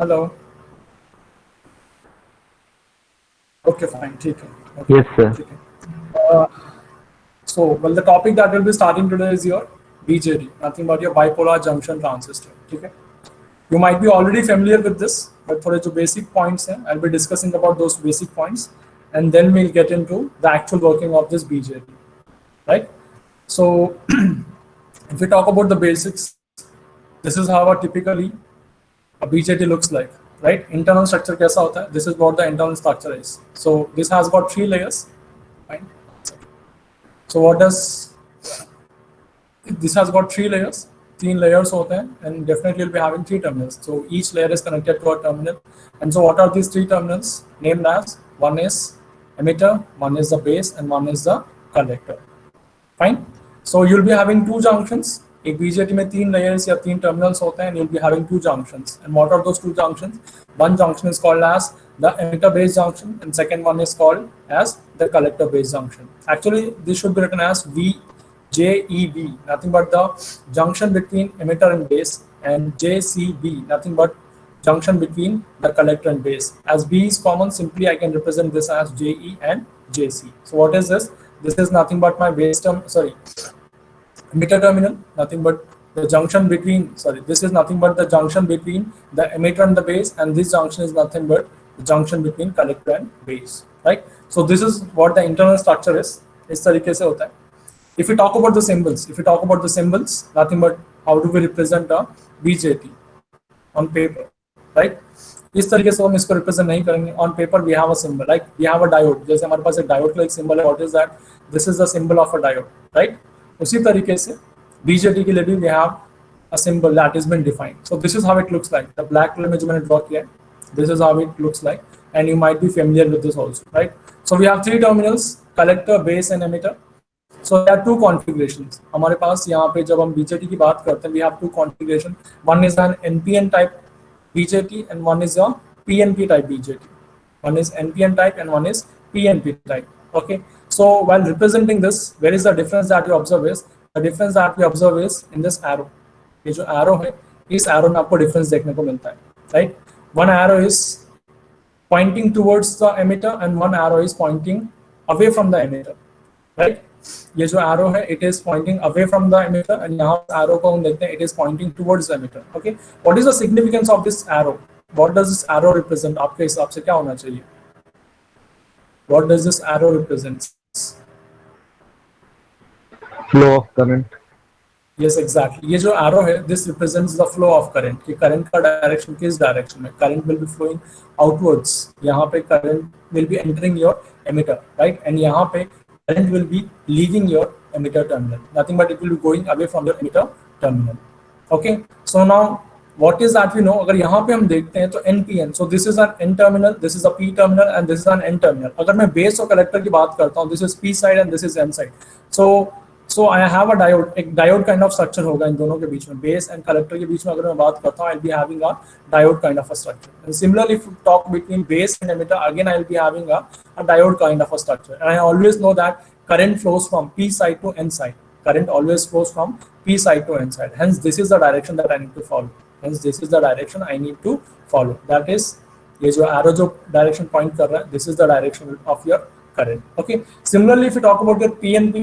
Hello. Okay fine, ठीक है। Okay, Yes, sir. ठीक है। So, well, the topic that we'll be starting today is your BJT, nothing but your bipolar junction transistor. Okay, you might be already familiar with this, but for the basic points, I'll be discussing about those basic points, and then we'll get into the actual working of this BJT. Right. So, if we talk about the basics, this is how a typically a BJT looks like. Right. Internal structure कैसा होता है? This is what the internal structure is. So this has got three layers. Fine. So what does this has got three layers, तीन layers होते हैं, and definitely you'll be having three terminals. So each layer is connected to a terminal. And so what are these three terminals named as? One is emitter, one is the base, and one is the collector. Fine. So you'll be having two junctions. एक BJT में तीन layers या तीन terminals होते हैं, and you'll be having two junctions. And what are those two junctions? One junction is called as the emitter base junction, and second one is called as the collector base junction. Actually, this should be written as VJEB, nothing but the junction between emitter and base, and JCB, nothing but junction between the collector and base. As B is common, simply I can represent this as JE and JC. So what is this? This is nothing but my base term, sorry, emitter terminal, nothing but the junction between, sorry, this is nothing but the junction between the emitter and the base, and this junction is nothing but the junction between collector and base, right? So this is what the internal structure is. इस तरीके से होता है. If we talk about the symbols, nothing but how do we represent a BJT on paper, right? इस तरीके से हम इसको रिप्रेजेंट नहीं करेंगे. On paper we have a symbol, like we have a diode. जैसे हमारे पास एक डायोड का एक सिंबल है, what is that? This is the symbol of a diode, right? उसी तरीके से बीजेटी के लिए भी we have a symbol that is been defined. So this is how it looks like. The black colour में जो मैंने ड्रॉ किया है, this is how it looks like, and you might be familiar with this also, right? So we have three terminals, collector, base and emitter. So there are two configurations. हमारे पास यहाँ पे जब हम BJT की बात करते हैं, we have two configuration. One is an NPN type BJT and one is a PNP type BJT. One is NPN type and one is PNP type. Okay. So while representing this, where is the difference that you observe is? The difference that we observe is in this arrow. ये जो arrow है, इस arrow में आपको difference देखने को मिलता है, right? One arrow is pointing towards the emitter and one arrow is pointing away from the emitter, right? ये जो एरो है, it is pointing away from the emitter, and यहाँ एरो को हम देखते हैं, it is pointing towards the emitter. Okay, what is the significance of this arrow? What does this arrow represent? आपके हिसाब से क्या होना चाहिए? What does this arrow represent? Flow of current. Yes, exactly. ये जो एरो है, this represents the flow of current. कि करंट का डायरेक्शन किस डायरेक्शन में? Current will be flowing outwards. यहाँ पे current will be entering your emitter, right? And यहाँ पे current will be leaving your emitter terminal, nothing but it will be going away from your emitter terminal. Okay, so now what is that we know? अगर यहाँ पे हम देखते हैं तो NPN, so this is an N terminal, this is a P terminal and this is an N terminal. अगर मैं base और collector की बात करता हूँ, this is P side and this is N side. So I have a diode, एक diode kind of structure होगा इन दोनों के बीच में. Base and collector के बीच में अगर मैं बात करता हूँ, I'll be having a diode kind of a structure. And similarly, if you talk between base and emitter, again I'll be having a diode kind of a structure. And I always know that current flows from P side to N side. Current always flows from P side to N side. Hence, this is the direction that I need to follow. That is, ये जो arrow जो direction point कर रहा है, this is the direction of your current. Okay. Similarly, if you talk about your PNP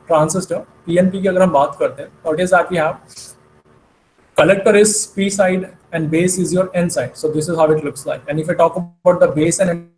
transistor, PNP की अगर हम बात करते हैं, what is that we have? Collector is P side and base is your N side. So this is how it looks like. And if I talk about the base and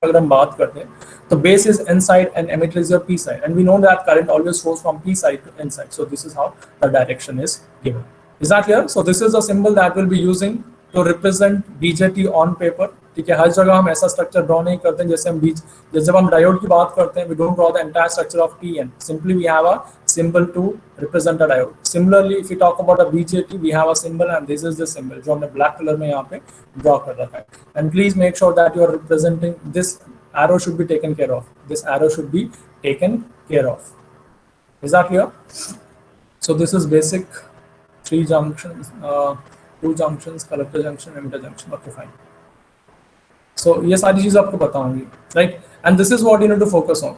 अगर हम बात करते हैं, तो base is N side and emitter is your P side. And we know that current always flows from P side to N side. So this is how the direction is given. Is that clear? So this is a symbol that we'll be using to represent BJT on paper. ठीक है, हर जगह हम ऐसा structure draw नहीं करते हैं. जैसे जब हम डायोड की बात करते हैं, we don't draw the entire structure of PN. Simply we have a symbol to represent a diode. Similarly, if we talk about a BJT, we have a symbol and this is the symbol जो हमने black color में यहाँ पे draw कर रखा है. And please make sure that you are representing this arrow should be taken care of. This arrow should be taken care of. Is that clear? So this is basic three junctions, two junctions, collector junction, emitter junction. Okay, fine. So ये सारी चीज़ आपको पता होंगी, right? And this is what you need to focus on.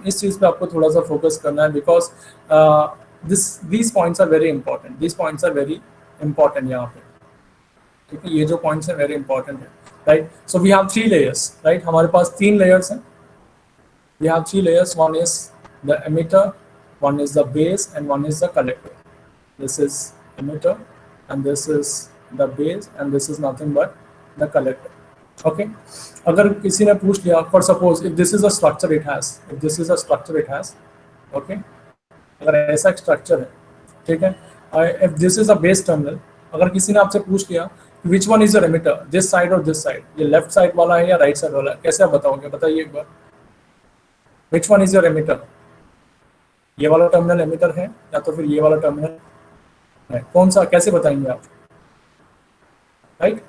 इस चीज़ पे आपको थोड़ा सा फोकस करना है, because these points are very important. यहाँ पे. ठीक है, ये जो पॉइंट्स है वेरी इंपॉर्टेंट है, right. So we have 3 layers, right. हमारे पास 3 लेयर्स हैं. We have 3 layers. One is the emitter, one is the base, and one is the collector. This is emitter, and this is the base, and this is nothing but the collector. Okay. अगर किसी ने पूछ लिया, for suppose if this is a structure it has, if this is a structure it has, okay. अगर ऐसा structure है, ठीक है. If this is a base terminal, अगर किसी ने आपसे पूछ लिया which one is your emitter, this side or this side, ये लेफ्ट साइड वाला है या राइट साइड वाला है, कैसे आप बताओगे? बताइए एक बार. Which one is your emitter? ये वाला टर्मिनल एमिटर है या तो फिर ये वाला टर्मिनल है, कौन सा, कैसे बताएंगे आप? Right.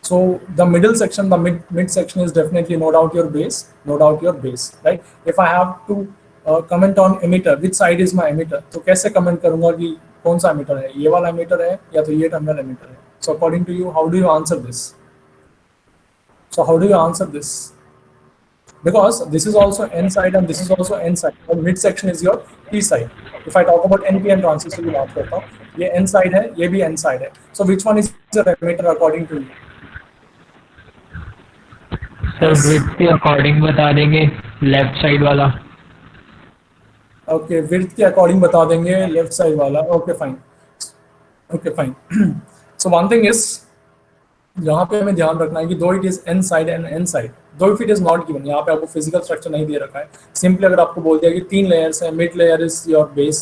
So the middle section, the mid section is definitely no doubt your base, no doubt your base, right. If I have to comment on emitter, which side is my emitter, तो कैसे comment करूंगा कि कौन सा emitter है, ये वाला emitter है या तो ये टर्मिनल एमिटर है? So according to you, how do you answer this? So how do you answer this? Because this is also N side and this is also N side. And mid section is your P side. If I talk about NPN transistor की बात करता हूँ, ये N side है, ये भी N side है. So which one is the emitter according to you? Sir width के अकॉर्डिंग बता देंगे, लेफ्ट साइड वाला. Okay, width के अकॉर्डिंग बता देंगे, लेफ्ट साइड वाला. Okay, fine. Okay, fine. So one thing is, यहाँ पे हमें ध्यान रखना है कि though it is N side and N side, though if it is not given, यहाँ पे आपको फिजिकल स्ट्रक्चर नहीं दे रखा है. सिंपली अगर आपको बोल दिया कि 3 लेयर्स है, mid layer is your base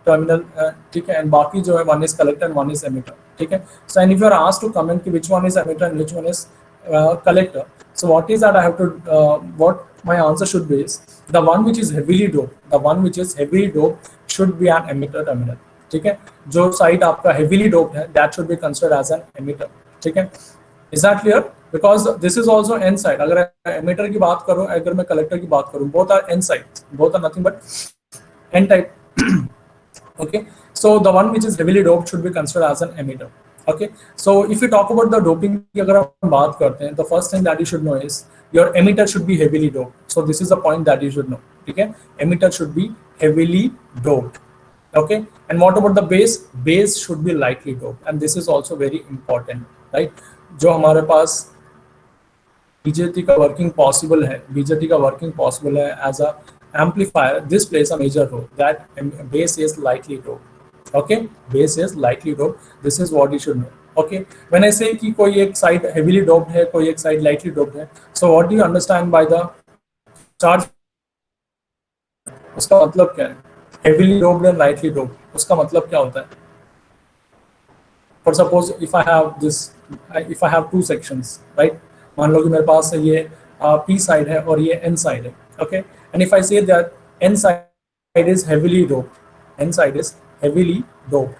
terminal, ठीक है, एंड बाकी जो है one is collector and one is emitter, ठीक है. So and if you are asked to comment कि which one is emitter and which one is collector, so what is that I have to what my answer should be is the one which is heavily doped, the one which is heavily doped should be an emitter terminal, ठीक है. जो side आपका heavily doped है, that should be considered as an emitter, ठीक है. Is that clear? Because this is also N side. अगर emitter की बात करूं, अगर मैं collector की बात करूं, both are N side, both are nothing but N type. Okay, so the one which is heavily doped should be considered as an emitter. Okay, so if you talk about the doping की अगर हम बात करते हैं, the first thing that you should know is your emitter should be heavily doped. So this is the point that you should know. ठीक है, emitter should be heavily doped. Okay, and what about the base? Base should be lightly doped, and this is also very important, right? जो हमारे पास BJT का working possible है, BJT का working possible है as a amplifier, this plays a major role, that base is lightly doped. Okay, base is lightly doped, this is what you should know. Okay, when I say कि कोई एक side heavily doped है, कोई एक side lightly doped है, so what do you understand by the charge? उसका मतलब क्या है? Heavily doped and lightly doped, उसका मतलब क्या होता है? For suppose if I have this, if I have 2 sections, right? मान लो कि मेरे पास ये P side है और ये N side है, okay? And if I say that N side is heavily doped, N side is heavily doped,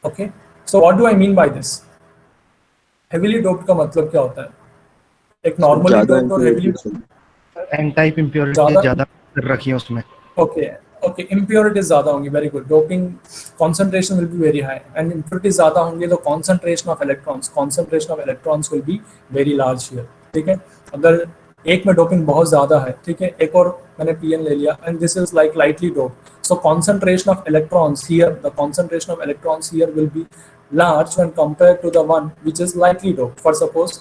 okay? So what do I mean by this? Heavily doped का मतलब क्या होता है? एक normally doped और heavily N type impurity ज़्यादा रखी है उसमें. Okay. Okay, impurities ज़्यादा होंगी, very good. Doping concentration will be very high, and impurities ज़्यादा होंगे तो concentration of electrons will be very large here. ठीक है, अगर एक में डोपिंग बहुत ज़्यादा है, ठीक है, एक और मैंने PN ले लिया, and this is like lightly doped. So concentration of electrons here, the concentration of electrons here will be large when compared to the one which is lightly doped. For suppose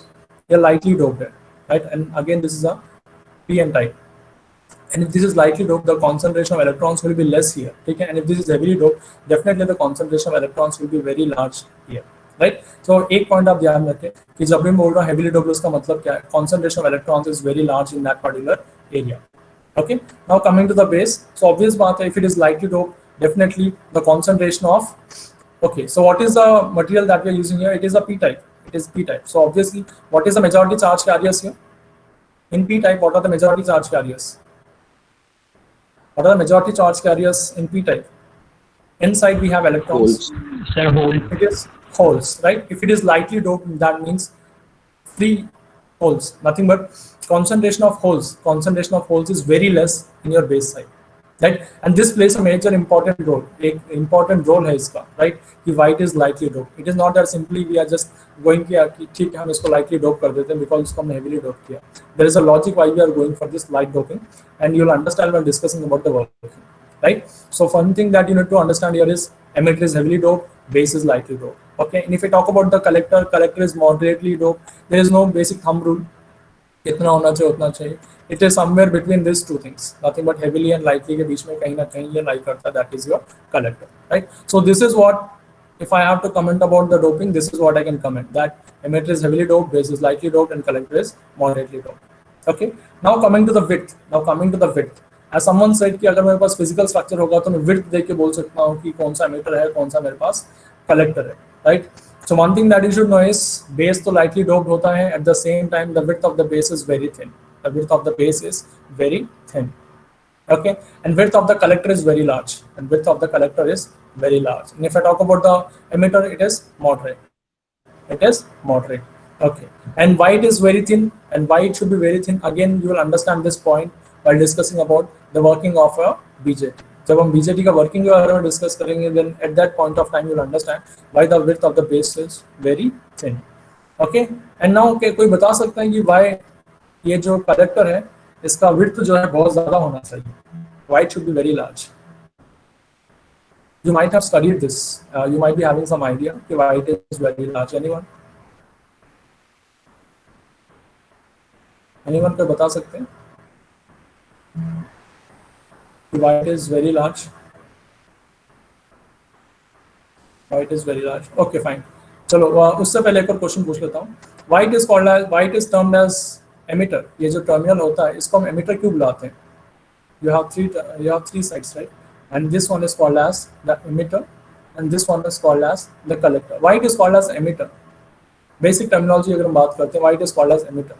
you're lightly doped, right? And again, this is a PN type. And if this is lightly doped, the concentration of electrons will be less here. Okay? And if this is heavily doped, definitely the concentration of electrons will be very large here. Right? So एक point आप ध्यान रखें कि जब भी मैं बोल रहा हूँ heavily doped, उसका मतलब क्या है? Concentration of electrons is very large in that particular area. Okay? Now coming to the base. So obvious बात है, if it is lightly doped, definitely the concentration of, okay, so what is the material that we are using here? It is a P type. It is P type. So obviously, what is the majority charge carriers here? In P type, what are the majority charge carriers? What are the majority charge carriers in P type? Inside we have electrons. Holes. Sir, hole. It is holes, right? If it is lightly doped, that means free holes. Nothing but concentration of holes. Concentration of holes is very less in your base side, right? And this plays a major important role. एक important role है इसका, right? कि white is lightly doped. It is not that simply we are just going किया कि ठीक है हम इसको lightly dope कर देते हैं because इसको हमने heavily dope किया. There is a logic why we are going for this light doping, and you'll understand when discussing about the working, right? So one thing that you need to understand here is emitter is heavily doped, base is lightly doped. Okay, and if we talk about the collector, collector is moderately doped. There is no basic thumb rule. कितना होना चाहिए उतना चाहिए. It is somewhere between these two things. Nothing but heavily and lightly के बीच में कहीं ना कहीं ये lie करता है. That is your collector, right? So this is what, if I have to comment about the doping, this is what I can comment, that emitter is heavily doped, base is lightly doped, and collector is moderately doped. Okay. Now coming to the width. As someone said कि अगर मेरे पास physical structure होगा तो मैं width देख के बोल सकता हूँ कि कौन सा emitter है, कौन सा मेरे पास collector है, right? So one thing that you should know is base तो lightly doped होता है. At the same time, the width of the base is very thin. The width of the base is very thin. Okay, and width of the collector is very large. And if I talk about the emitter, it is moderate. Okay, and why it is very thin and why it should be very thin, again you will understand this point while discussing about the working of a BJT. जब हम BJT का working के बारे में discuss करेंगे, then at that point of time you will understand why the width of the base is very thin. Okay, and now कोई बता सकता है कि why ये जो कलेक्टर है इसका width जो है बहुत ज़्यादा होना चाहिए? Why it should be very large? You might have studied this. You might be having some idea कि why it is very large. Anyone को बता सकते हैं? Why it is very large? Okay, fine. चलो उससे पहले एक और क्वेश्चन पूछ लेता हूँ. Why it is termed as emitter? ये जो टर्मिनल होता है इसको हम emitter क्यों बुलाते हैं? You have three sides, right? And this one is called as the emitter, and this one is called as the collector. Why it is called as emitter? Basic terminology अगर हम बात करते हैं, why it is called as emitter?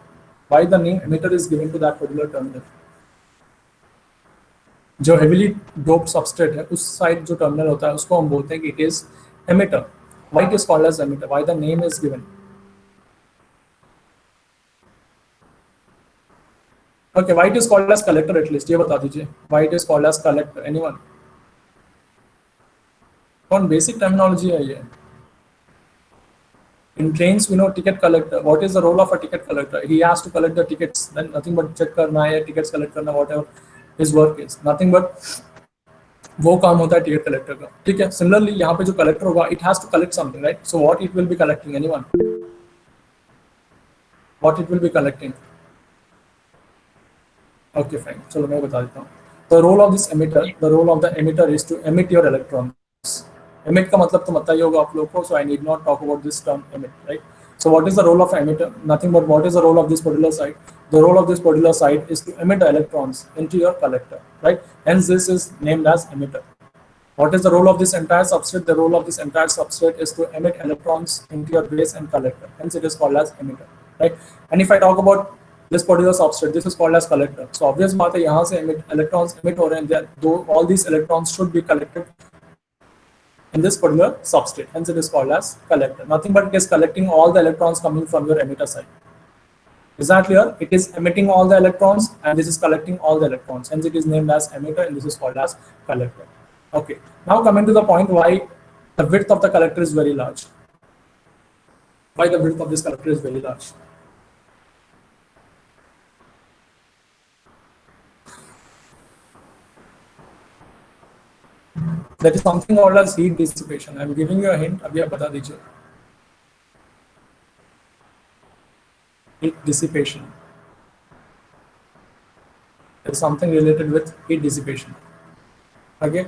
Why the name emitter is given to that particular terminal? जो heavily doped substrate है उस side जो terminal होता है उसको हम बोलते हैं कि it is emitter. Why it is called as emitter? Why the name is given? Okay, why it is called as collector at least? ये बता दीजिए. Why it is called as collector? Anyone? कौन basic terminology है ये? In trains, we know ticket collector. What is the role of a ticket collector? He has to collect the tickets. Then nothing but check करना है, tickets collect करना, whatever his work is. Nothing but वो काम होता है ticket collector का. ठीक है. Similarly, यहाँ पे जो collector होगा, it has to collect something, right? So what it will be collecting? Anyone? What it will be collecting? Okay, fine. चलो मैं बता देता हूँ. The role of the emitter is to emit your electrons. Emit का मतलब तो पता ही होगा आप लोगों को, so I need not talk about this term emit, right? So what is the role of emitter? Nothing but what is the role of this particular side? The role of this particular side is to emit the electrons into your collector, right? Hence this is named as emitter. What is the role of this entire substrate? The role of this entire substrate is to emit electrons into your base and collector. Hence it is called as emitter, right? And if I talk about this particular substrate, this is called as collector. So obvious बात है यहाँ से electrons emit हो रहे हैं, though all these electrons should be collected in this particular substrate. Hence it is called as collector. Nothing but it is collecting all the electrons coming from your emitter side. Is that clear? It is emitting all the electrons and this is collecting all the electrons. Hence it is named as emitter and this is called as collector. Okay. Now coming to the point why the width of the collector is very large. Why the width of this collector is very large. There is something called as heat dissipation. I am giving you a hint. अभी आप बता दीजिए. Heat dissipation. There is something related with heat dissipation. Okay.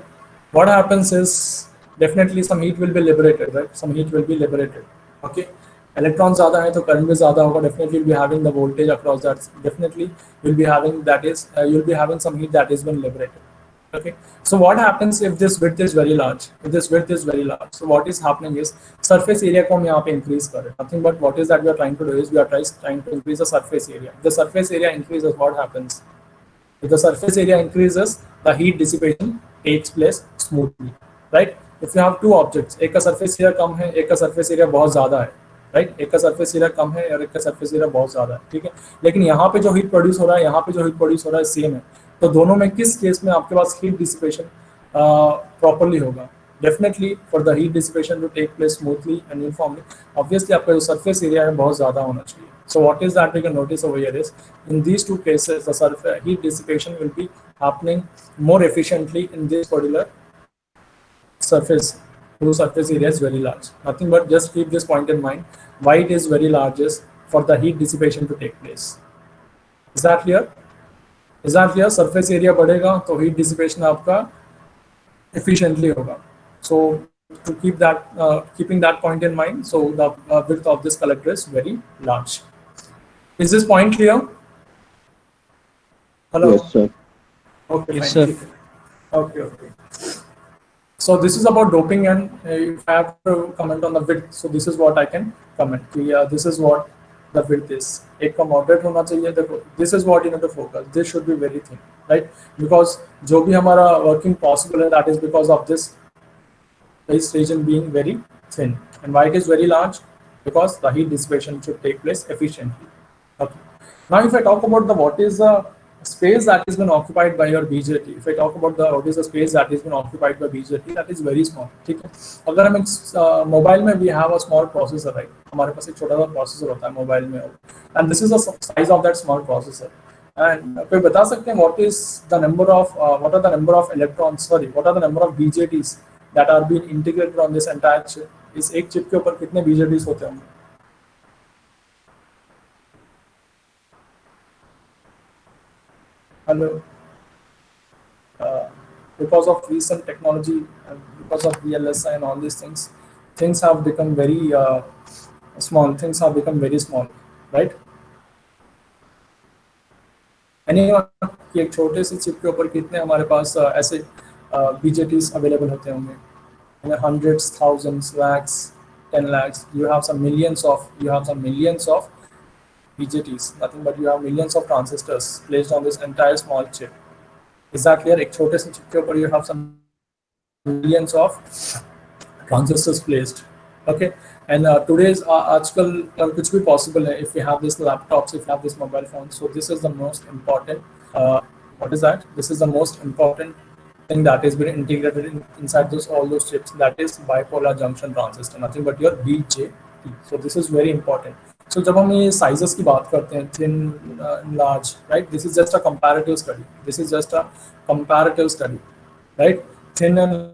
What happens is definitely some heat will be liberated, right? Some heat will be liberated. Okay. Electrons ज़्यादा है तो current भी ज़्यादा होगा. Definitely you'll be having the voltage across that. Definitely you'll be having you'll be having some heat that is been liberated. Okay, so what happens if this width is very large? So what is happening is surface area को हम यहाँ पे increase कर रहे हैं. Nothing but what is that we are trying to do is we are trying to increase the surface area. If the surface area increases, what happens? If the surface area increases, the heat dissipation takes place smoothly, right? If you have two objects, एक का surface area कम है, एक का surface area बहुत ज़्यादा है, right? एक का surface area कम है और एक का surface area बहुत ज़्यादा है, ठीक है? लेकिन यहाँ पे जो heat produce हो रहा है, यहाँ पे जो heat produce हो रहा है same है. तो दोनों में किस केस में आपके पास हीट डिसिपेशन प्रॉपर्ली होगा? Definitely for the heat dissipation to take place smoothly and uniformly, obviously आपका जो सरफेस एरिया है बहुत ज़्यादा होना चाहिए. So what is that we can notice over here is in these two cases the surface heat dissipation will be happening more efficiently in this particular surface whose surface area is very large. Nothing but just keep this point in mind. Why it is very large is for the heat dissipation to take place. Is that clear? Is that clear? Surface area बढ़ेगा तो heat dissipation आपका efficiently होगा. So to keep that, keeping that point in mind, so the width of this collector is very large. Is this point clear? Hello. Yes, sir. Okay. Yes, fine. sir. Okay. So this is about doping, and if I have to comment on the width, so this is what I can comment. This is what the width is. एक का moderate होना चाहिए. देखो, this is what you need to focus. This should be very thin, right? Because जो भी हमारा working possible है, that is because of this region being very thin. And why it is very large? Because the heat dissipation should take place efficiently. Okay. Now, if I talk about what is the space that has been occupied by your BJT, if I talk about what is the space that has been occupied by BJT, that is very small. ठीक है? अगर हम एक mobile में we have a small processor, right? हमारे पास एक छोटा सा processor होता है मोबाइल में, and this is the size of that small processor. And कोई बता सकते हैं what are the number of electrons? Sorry, what are the number of BJTs that are being integrated on this entire chip? इस एक chip के ऊपर कितने BJTs होते हैं? Hello. Because of recent technology and because of VLSI and all these things have become very small. Things have become very small, right? Anyone कि एक छोटे से चिप के ऊपर कितने हमारे पास ऐसे BJTs अवेलेबल होते होंगे? Hundreds, thousands, lakhs, 10 lakhs. You have some millions of BJTs, nothing but you have millions of transistors placed on this entire small chip. Is that clear? एक छोटे से chip के ऊपर you have some millions of transistors placed. Okay, and today's आजकल कुछ भी possible है if we have these laptops, if we have this mobile phone. So this is the most important. What is that? This is the most important thing that has been integrated inside all those chips. That is bipolar junction transistor, nothing but your BJT. So this is very important. So जब हम ये sizes की बात करते हैं, thin, large, right? This is just a comparative study. Right? Thin and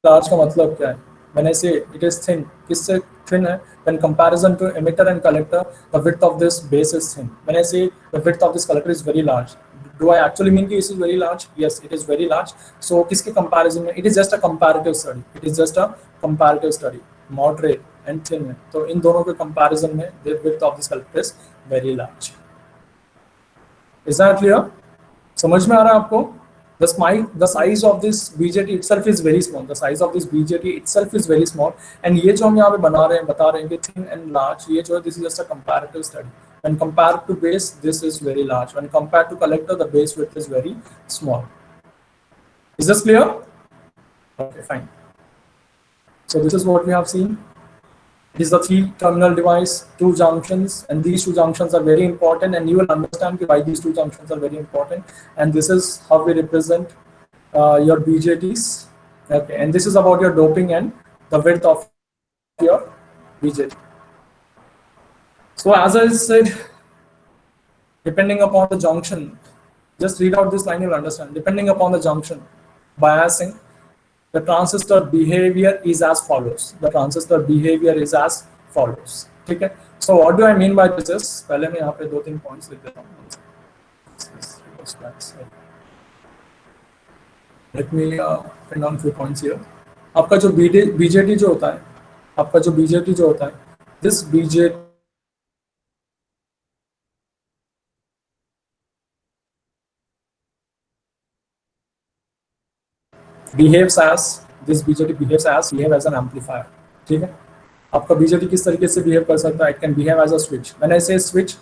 large का मतलब क्या है? When I say it is thin, किससे thin है? When comparison to emitter and collector, the width of this base is thin. When I say the width of this collector is very large, do I actually mean this is very large? Yes, it is very large. So किसके comparison में? It is just a comparative study. Moderate and thin है. तो इन दोनों के comparison में the width of this collector is very large. Is that clear? समझ में आ रहा है आपको? The size of this BJT itself is very small. And ये जो हम यहाँ पे बता रहे हैं कि thin and large, ये जो है this is just a comparative study. When compared to base, this is very large. When compared to collector, the base width is very small. Is this clear? Okay, fine. So this is what we have seen. It is the 3-terminal device, 2 junctions, and these 2 junctions are very important, and you will understand why these 2 junctions are very important. And this is how we represent your BJTs. Okay, and this is about your doping and the width of your BJT. So as I said, depending upon the junction, just read out this line, you'll understand. Depending upon the junction, biasing, the transistor behavior is as follows. Okay. So what do I mean by this is, पहले मैं यहाँ पे 2-3 points लिख देता हूँ. Let me pin down few points here. आपका जो BJT जो होता है, this BJT behaves as an amplifier. ठीक है? आपका BJT किस तरीके से behave कर सकता है? It can behave as a switch. When I say switch,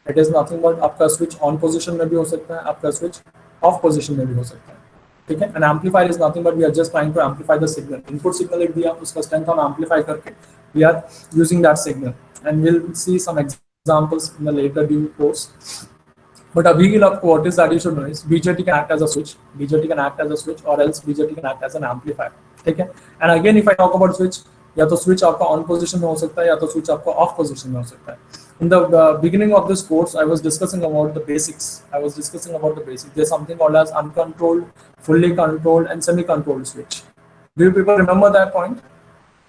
it is nothing but आपका switch on position में भी हो सकता है, आपका switch off position में भी हो सकता है. ठीक है? An amplifier is nothing but we are just trying to amplify the signal. Input signal एक दिया, उसका strength हम amplify करके we are using that signal, and we'll see some examples in the later due course. But अभी के लिए आपको what is that you should know is BJT can act as a switch. Or else BJT can act as an amplifier. ठीक है? And again, if I talk about switch, या तो switch आपका on position में हो सकता है, या तो switch आपका off position में हो सकता है. In the beginning of this course, I was discussing about the basics. There's something called as uncontrolled, fully controlled, and semi-controlled switch. Do you people remember that point?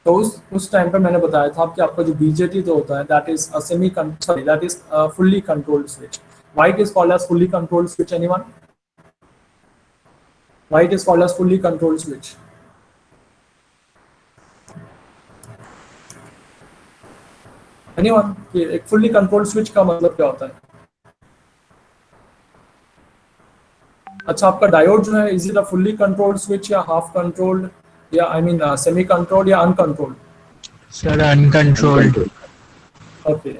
तो उस time पे मैंने बताया था कि आपका जो बीजेटी जो होता है that is a sorry that is fully controlled switch. Why it is called as fully controlled switch? Anyone? Why it is called as fully controlled switch? Anyone? कि एक fully controlled switch का मतलब क्या होता है? अच्छा, आपका डायोड जो है is it a fully controlled switch या हाफ कंट्रोल्ड या आई मीन सेमी कंट्रोल्ड या uncontrolled? Sir, uncontrolled. Okay.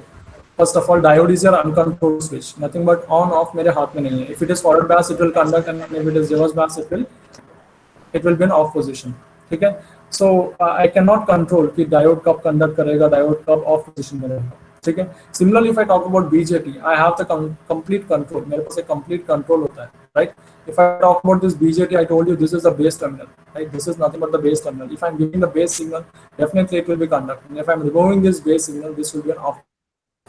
First of all, diode is your uncontrolled switch. Nothing but on off मेरे हाथ में नहीं है. If it is forward bias, it will conduct, and if it is reverse bias, it will be in off position. ठीक है. So I cannot control कि diode कब conduct करेगा, diode कब off position में रहेगा. ठीक है. Similarly, if I talk about BJT, I have the complete control. मेरे पास एक complete control होता है, right? If I talk about this BJT, I told you this is the base terminal, right? This is nothing but the base terminal. If I'm giving the base signal, definitely it will be conducting. If I'm removing this base signal, this will be an off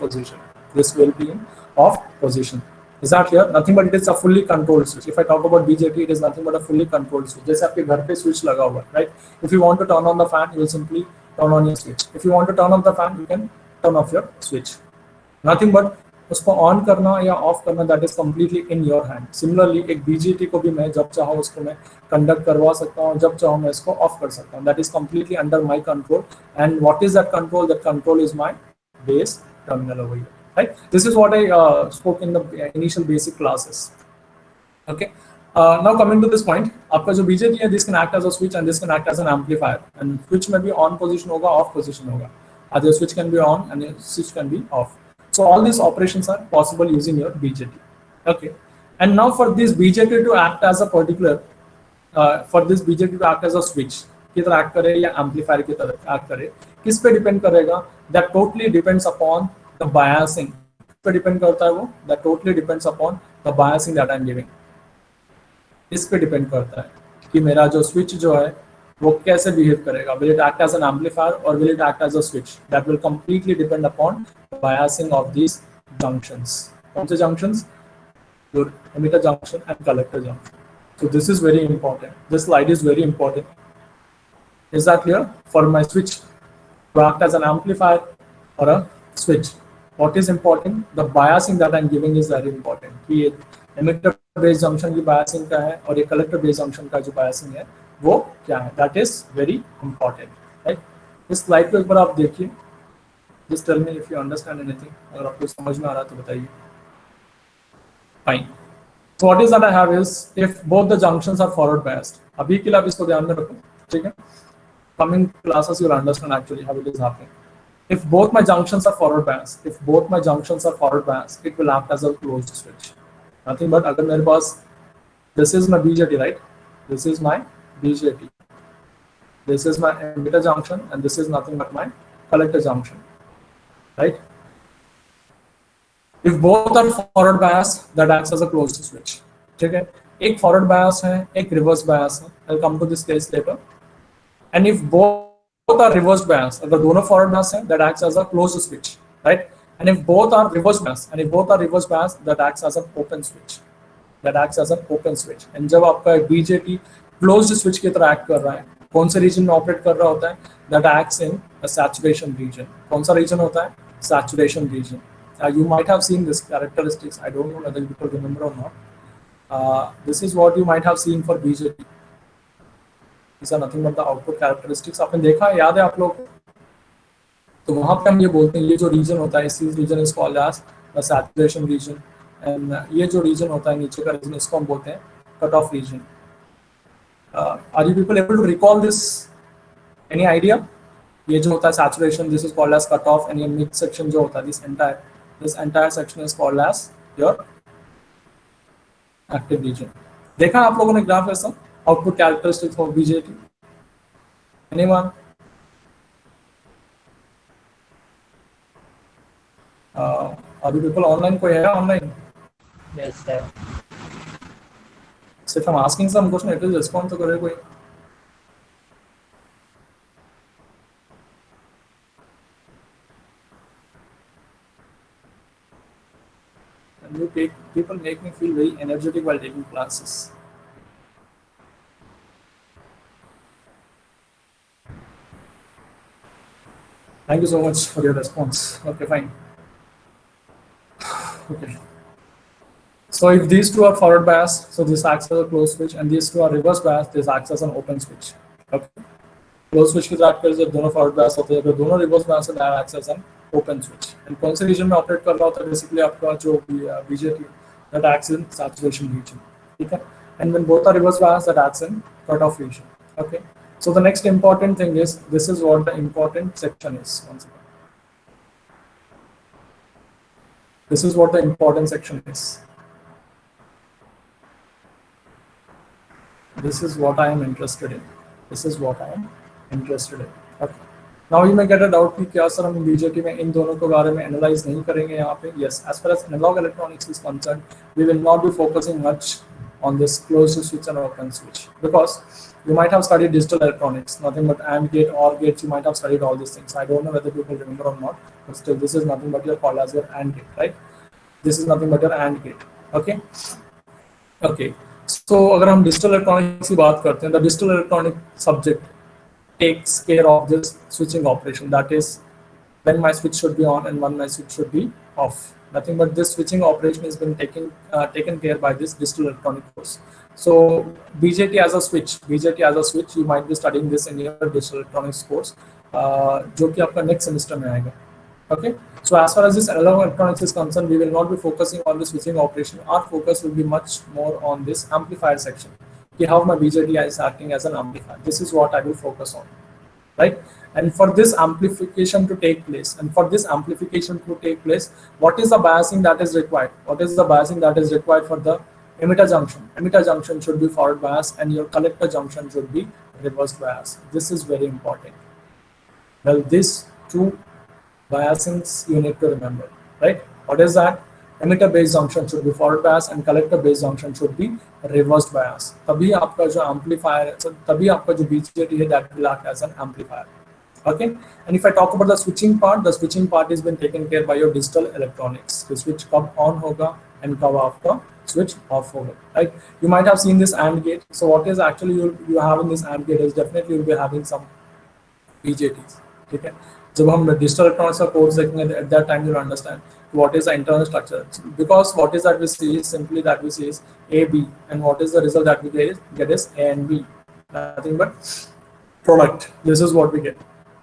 position. This will be in off position. Is that clear? Nothing but it is a fully controlled switch. If I talk about BJT, it is nothing but a fully controlled switch. जैसे आपके घर पे switch लगा हुआ है, right? If you want to turn on the fan, you will simply turn on your switch. If you want to turn off the fan, you can turn off your switch. Nothing but उसको on करना या of करना that is completely in your hand. Similarly एक BJT को भी मैं जब चाहूँ उसको मैं कंडक्ट करवा सकता हूँ, जब चाहूँ मैं इसको ऑफ कर सकता हूँ. That is completely under my control. And what is that control? That control is my base terminal over here, right? This is what I spoke in the initial basic classes. Okay. Now coming to this point, आपका जो BJT है, this can act as a switch and this can act as an amplifier. And switch में भी on position होगा, off position होगा. Either switch can be on and switch can be off. So all these operations are possible using your BJT. Okay. And now for this BJT to act as a particular, for this BJT to act as a switch की तरह act करे या amplifier की तरह act करे, किस पे depend करेगा? That totally depends upon the biasing. पे डिपेंड करता है वो. That totally depends upon the biasing that I am giving. इस पे डिपेंड करता है कि मेरा जो स्विच जो है वो कैसे बिहेव करेगा. Will it act as an amplifier और will it act as a switch? That will completely depend upon biasing of these junctions. कौन से junctions? your emitter junction and collector junction. So this is very important. This slide is very important. Is that clear? For my switch to act as an amplifier or a switch, what is important? The biasing that I'm giving is very important. कि ये emitter based junction की biasing क्या है और ये collector based junction का जो biasing है वो क्या है? That is very important, right? इस slide को एक बार आप देखिए. Just tell me if you understand anything. अगर आपको समझ में आ रहा है तो बताइए. Fine. So what is that I have is if both the junctions are forward biased. अभी के लिए आप इसको ध्यान में रखो, ठीक है? Coming classes you'll understand actually how it is happening. If both my junctions are forward biased, it will act as a closed switch. Nothing but अगर मेरे पास this is my BJT, right? This is my BJT. This is my emitter junction and this is nothing but my collector junction, right? If both are forward bias, that acts as a closed switch. ठीक है? एक forward bias है, एक reverse bias है. I'll come to this case later. And if both are reverse bias, अगर दोनों forward bias है, that acts as a closed switch, right? And if both are reverse bias, that acts as an open switch. And जब आपका BJT closed switch की तरह act कर रहा है, कौन से region में operate कर रहा होता है? That acts in a saturation region. कौन सा region होता है? Saturation region. You might have seen this characteristics. I don't know whether you people remember or not. This is what you might have seen for BJT. These are nothing but the output characteristics. आपने देखा है, याद है आप लोग? तो वहाँ पे हम ये बोलते हैं, ये जो region होता है, इसी region is called as the saturation region. And ये जो region होता है नीचे का region, इसको हम बोलते हैं cut off region. Are you people able to recall this? Any idea? ये जो होता है saturation, this is called as cut off, and ये mid section जो होता है, this entire section is called as your active region. देखा आप लोगों ने ग्राफ ऐसा? Output characteristics for BJT. Anyone? अभी people online कोई है online? Yes, sir. सिर्फ हम asking some question, it will respond तो करे कोई. You people make me feel very energetic while taking classes. Thank you so much for your response. Okay, fine. Okay. So if these two are forward bias, so this acts as a closed switch, and these two are reverse bias, this acts as an open switch. Okay. Close switch की बात करें जब दोनों forward bias होते हैं, अगर दोनों reverse bias है that acts as an open switch. And कौन से रीजन में ऑपरेट कर रहा होता है, बेसिकली आपका जो BJT that acts in saturation region, ठीक है। And when both are reverse bias that acts in cut off region. Okay, so the next important thing is this is what the important section is. This is what the important section is. This is what I am interested in. This is what I am interested in. Okay. Now you may get a doubt कि क्या sir हम BJT में इन दोनों के बारे में analyse नहीं करेंगे यहाँ पे? Yes, as far as analog electronics is concerned, we will not be focusing much on this closed switch and open switch, because you might have studied digital electronics, nothing but AND gate, OR gates. You might have studied all these things. I don't know whether people remember or not, but still, this is nothing but your call as your AND gate, right? This is nothing but your AND gate. Okay. Okay. So अगर हम digital electronics की बात करते हैं, the digital electronic subject takes care of this switching operation, that is when my switch should be on and when my switch should be off. Nothing but this switching operation has been taken care by this digital electronic course. So BJT as a switch, you might be studying this in your digital electronics course, जो कि आपका next semester में आएगा। Okay, so as far as this analog electronics is concerned, we will not be focusing on the switching operation. Our focus will be much more on this amplifier section. Okay, how my BJT is acting as an amplifier. This is what I will focus on, right? And for this amplification to take place, what is the biasing that is required? What is the biasing that is required for the emitter junction? Emitter junction should be forward bias, and your collector junction should be reverse bias. This is very important. Well, these two biasings you need to remember, right? What is that? Emitter based junction should be forward bias and collector based junction should be reversed bias. तभी आपका जो amplifier है, तभी आपका जो BJT है that will act as an amplifier. Okay, and if I talk about the switching part has been taken care by your digital electronics. The switch कब on होगा and कब आपका switch off होगा, right? You might have seen this AND gate. So what is actually you have in this AND gate is definitely you'll be having some BJTs. ठीक है, जब हम digital electronics का course देखेंगे at that time you'll understand what is the internal structure, because what is that we see is simply that we see is AB, and what is the result that we get is A and B, nothing but product. This is what we get.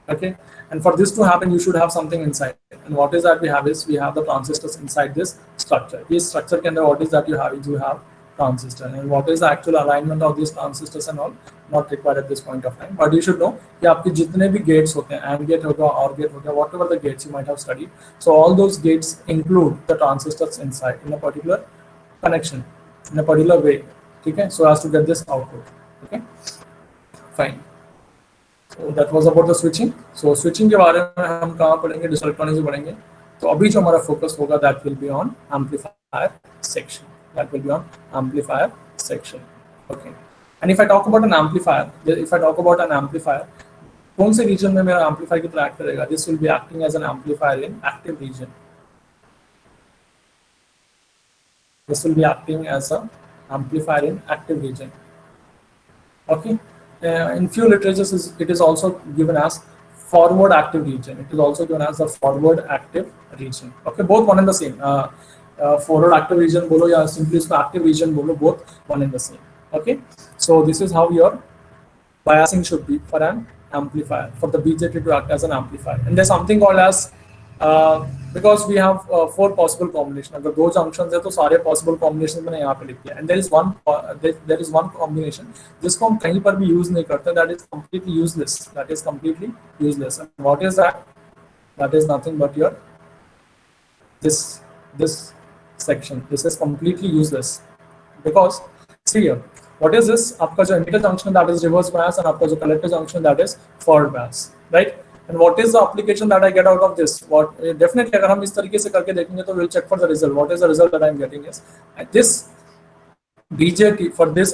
Okay, and for this to happen you should have something inside, and what is that we have is we have the transistors inside this structure. This structure के अंदर what is that you have transistor, and what is the actual alignment of these transistors and all not required at this point of time, but you should know कि आपके जितने भी gates होते हैं, AND gate होगा, OR gate होगा, whatever the gates you might have studied, so all those gates include the transistors inside in a particular connection, in a particular way, ठीक है, so as to get this output. Okay, fine. So that was about the switching. So switching के बारे में हम कहाँ पढ़ेंगे, digital electronics में पढ़ेंगे। तो अभी जो हमारा फोकस होगा that will be on amplifier section. That will be on amplifier section. Okay. And if I talk about an amplifier, कौन से region में मेरा amplifier की तरह act करेगा? This will be acting as an amplifier in active region. This will be acting as an amplifier in active region. Okay. In few literatures, it is also given as forward active region. It is also given as the forward active region. Okay, both one and the same. Forward active region bolo ya simply isko active region bolo, both one and the same. Okay, so this is how your biasing should be for an amplifier, for the BJT to act as an amplifier. And there's something called as because we have 4 possible combination. अगर 2 junctions है तो सारे possible combinations मैंने यहाँ पे लिख दिया. And there is one combination जिसको हम कहीं पर भी use नहीं करते. That is completely useless. And what is that? That is nothing but your this section. This is completely useless because see here. What is this? आपका जो emitter junction that is reverse bias and आपका जो collector junction that is forward bias, right? And what is the application that I get out of this? What definitely अगर हम इस तरीके से करके देखेंगे तो we'll check for the result. What is the result that I'm getting is this BJT for this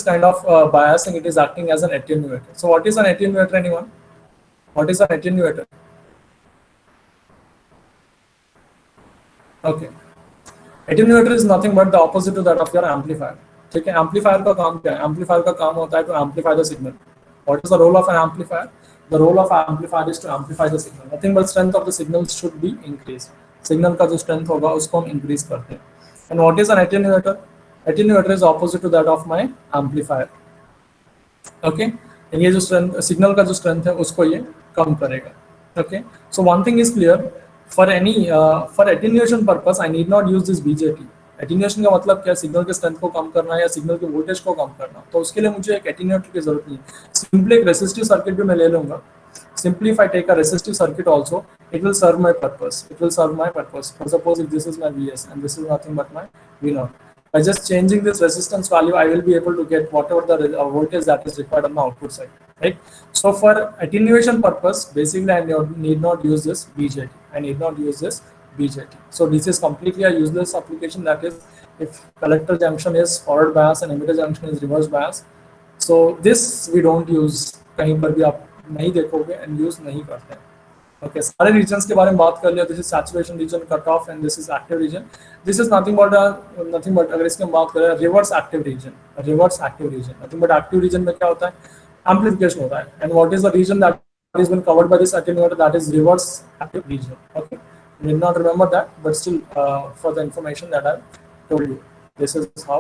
kind of biasing, it is acting as an attenuator. So what is an attenuator, anyone? What is an attenuator? Okay, attenuator is nothing but the opposite to that of your amplifier. ठीक है, amplifier का काम क्या है? Amplifier का काम होता है to amplify the signal. What is the role of an amplifier? The role of amplifier is to amplify the signal. Nothing but strength of the signal should be increased. Signal का जो strength होगा उसको हम increase करते हैं. And what is an attenuator? Attenuator is opposite to that of my amplifier. Okay? And ये जो strength signal का जो strength है उसको ये कम करेगा. Okay? So one thing is clear. For attenuation purpose, I need not use this BJT. Attenuation का मतलब क्या, सिग्नल के स्ट्रेंथ को कम करना या सिग्नल के वोल्टेज को कम करना. तो उसके लिए मुझे एक एटीन्यूएटर की जरूरत नहीं है. सिंपली एक रेसिस्टिव सर्किट भी मैं ले लूंगा. Simply if I take a resistive circuit also, it will serve my purpose. It will serve my purpose. For suppose if this is my Vs and this is nothing but my V0. By just changing this resistance value, I will be able to get whatever the voltage that is required on the output side, right? So for attenuation purpose, basically I need not use this BJT. I need not use this BJT. So this is completely a useless application. That is, if collector junction is forward bias and emitter junction is reverse bias, so this we don't use. कहीं पर भी आप नहीं देखोगे and use नहीं करते हैं. Okay, सारे regions के बारे में बात कर लिया. This is saturation region, cutoff, and this is active region. This is nothing but अगर इसकी हम बात करें reverse active region. Nothing but active region में क्या होता है? Amplification होता है. And what is the region that is been covered by this attenuator? That is reverse active region. Okay. You need not remember that, but still for the information that I told you, this is how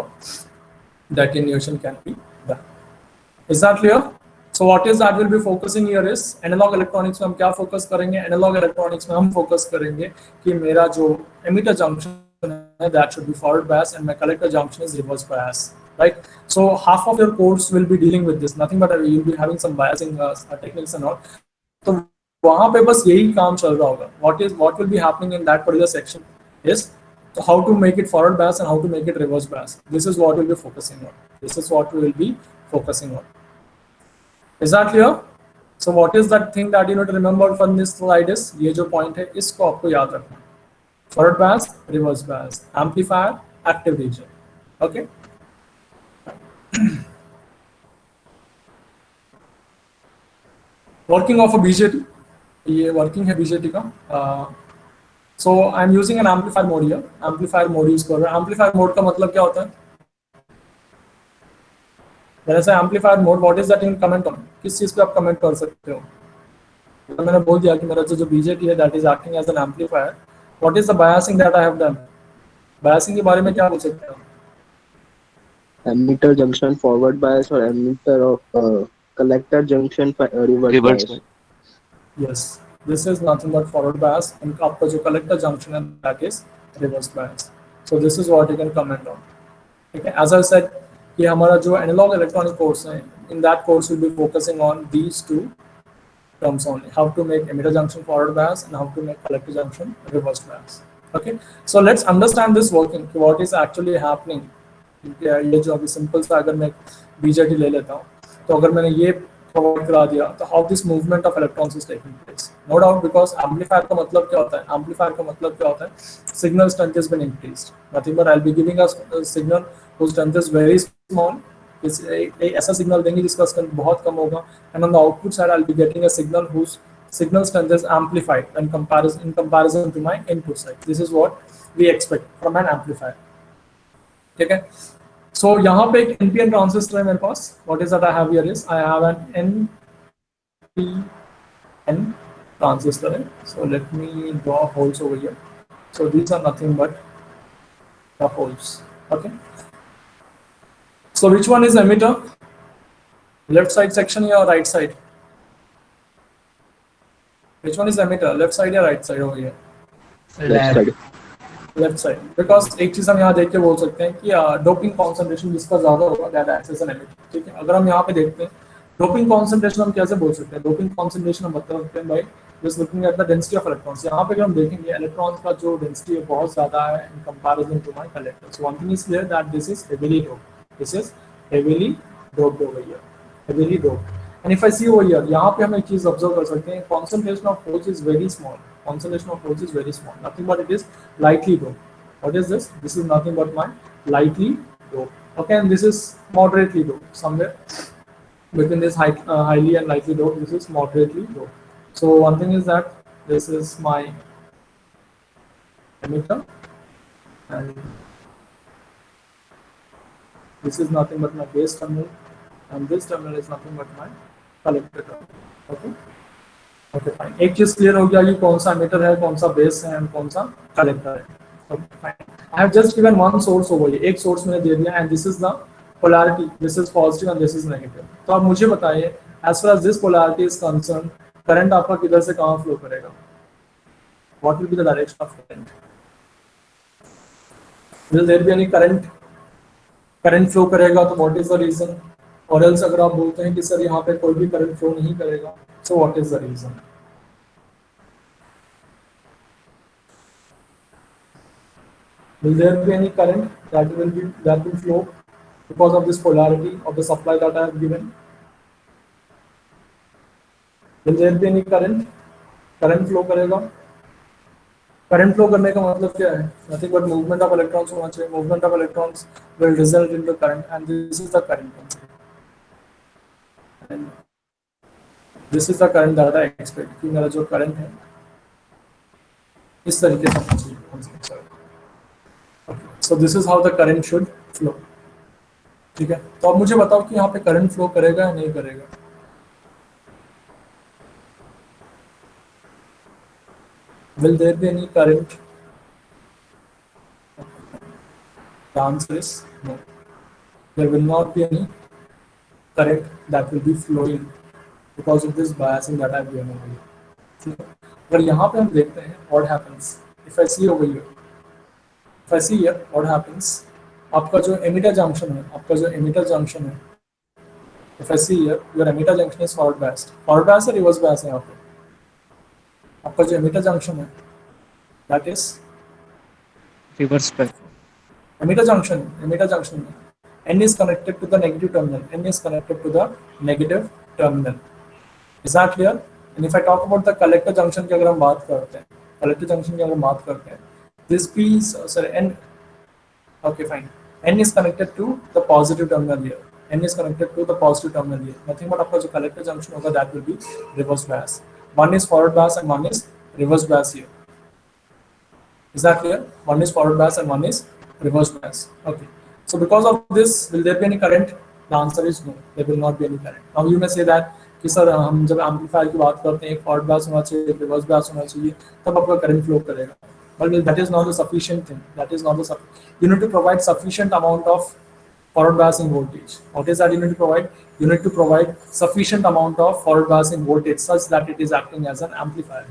the attenuation can be done. Is that clear? So what is that we'll be focusing here is analog electronics में हम क्या focus करेंगे? Analog electronics में हम focus करेंगे कि मेरा जो emitter junction है that should be forward bias and my collector junction is reverse bias, right? So half of your course will be dealing with this. Nothing but you'll be having some biasing techniques and all. तो वहाँ पे बस यही काम चल रहा होगा. What will be happening in that particular section is how to make it forward bias and how to make it reverse bias. This is what we'll be focusing on. Is that clear? So what is that thing that you need to remember from this slide is ये जो point है इसको आपको याद रखना. Forward bias, reverse bias, amplifier, active region. Okay. Working of a BJT. ये working है BJT का. So I am using an amplifier mode here. Amplifier mode use कर रहा है. एम्पलीफायर मोड का मतलब क्या होता है? जैसे amplifier mode, what is that in comment on? किस चीज पे आप कमेंट कर सकते हो? तो मैंने बोल दिया कि मेरा जो बीजेटी है that is acting as an amplifier. What is the biasing that I have done? Biasing के बारे में क्या बोल सकते हो? एमिटर जंक्शन फॉरवर्ड बायस और emitter of collector junction reverse bias. Yes, this is nothing but forward bias, and आपका जो collector junction है that is reverse bias. So this is what you can comment on. Okay, as I said, कि हमारा जो analog electronic course है, in that course we'll be focusing on these two terms only: how to make emitter junction forward bias and how to make collector junction reverse bias. Okay, so let's understand this working. What is actually happening? ये जो अभी simple सा अगर मैं BJT ले लेता हूँ, तो अगर मैंने ये प्रोवाइड करा दिया तो how this movement of electrons is taking place. No doubt, because amplifier का मतलब क्या होता है? एम्पलीफायर का मतलब क्या होता है? Signal strength is been increased. Nothing but I will be giving a signal whose strength is very small. ऐसा सिग्नल देंगे जिसका स्ट्रेंथ बहुत कम होगा, and on the output side I will be getting a signal whose signal strength is amplified in comparison to my input side. This is what we expect from an amplifier. ठीक है. So यहाँ पे एक NPN transistor है मेरे पास. What is that I have here is I have an NPN transistor. So let me draw holes over here. So these are nothing but the holes. Okay. So which one is emitter? Left side section or right side? Which one is emitter? Left side or right side over here? Left side. Because एक चीज हम यहाँ देख के बोल सकते हैं कि डोपिंग कॉन्सेंट्रेशन जिसका ज्यादा होगा that acts as an emitter. ठीक है. अगर हम यहाँ पे देखते हैं डोपिंग कॉन्सेंट्रेशन हम कैसे बोल सकते हैं? डोपिंग कॉन्सेंट्रेशन हम बता सकते हैं भाई just looking at the density of electrons. यहाँ पे अगर हम देखेंगे इलेक्ट्रॉन्स का जो डेंसिटी है बहुत ज्यादा है in comparison to my collector. So one thing is clear that this is heavily doped. This is heavily doped over here. Heavily doped. And if I see over here, यहाँ पे हम एक चीज ऑब्जर्व कर सकते हैं. Concentration of holes is very small. Concentration of holes is very small. Nothing but it is lightly doped. What is this? This is nothing but my lightly doped. Okay, and this is moderately doped. Somewhere between this highly and lightly doped, this is moderately doped. So one thing is that this is my emitter, and this is nothing but my base terminal, and this terminal is nothing but my collector terminal. Okay. एक चीज clear हो गया कि कौन सा emitter है, कौन सा बेस है, एंड कौन सा कलेक्टर है। I have just given one source over here, एक सोर्स मैंने दे दिया, and this is the polarity, this is positive and this is negative. तो आप मुझे बताइए, as far as this polarity is concern, current आपका किधर से कहाँ फ्लो करेगा? What will be the direction of current? Will there be any current? Current flow करेगा तो व्हाट इज द रीजन? और एल्स अगर आप बोलते हैं कि सर यहाँ पे कोई भी करंट फ्लो नहीं करेगा, so what is the reason? Will there be any current that will flow because of this polarity of the supply that I have given? Will there be any current? Current flow करेगा? Current flow करने का मतलब क्या है? Nothing but movement of electrons होना चाहिए. Movement of electrons will result in the current, and this is the current. And this is the current that I expect कि मेरा जो current है इस तरीके से होना चाहिए. So this is how the current should flow. ठीक है, तो अब मुझे बताओ कि यहाँ पे करंट फ्लो करेगा या नहीं करेगा? Will there be any current? The answer is no. There will not be any current that will be flowing because of this biasing that I have given over here. ठीक है, अगर यहाँ पे हम देखते हैं what happens if I see over here, if I see here what happens, आपका जो emitter junction है, if I see here your emitter junction is forward biased है reverse biased है यहाँ पे? आपका जो emitter junction है that is रिवर्स पे emitter junction में N is connected to the negative terminal. Is that clear? And if I talk about the collector junction की अगर हम बात करते हैं, this piece, sorry, N, okay fine, N is connected to the positive terminal here. Nothing but आपका जो collector junction होगा that will be reverse bias. One is forward bias and one is reverse bias here. Is that clear? One is forward bias and one is reverse bias. Okay. So because of this, will there be any current? The answer is no. There will not be any current. Now you may say that कि sir हम जब amplifier की बात करते हैं, एक forward bias होना चाहिए, एक रिवर्स बायस होना चाहिए, तब आपका करंट फ्लो करेगा. But that is not the sufficient thing. You need to provide sufficient amount of forward biasing voltage. What is that you need to provide? You need to provide sufficient amount of forward biasing voltage such that it is acting as an amplifier.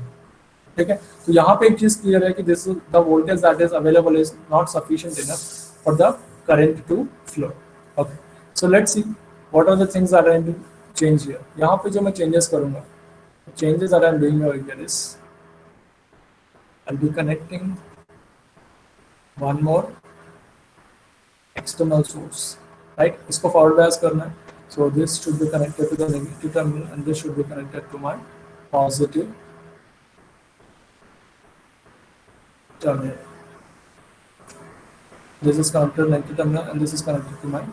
ठीक है, तो यहाँ पे एक चीज clear है कि this the voltage that is available is not sufficient enough for the current to flow. Okay, so let's see what are the things that I need to change here. यहाँ पे जो मैं changes करूँगा, changes that I am doing over here is I'll be connecting one more external source, right? इसको forward bias करना है, so this should be connected to the negative terminal and this should be connected to my positive terminal. This is connected to negative terminal and this is connected to my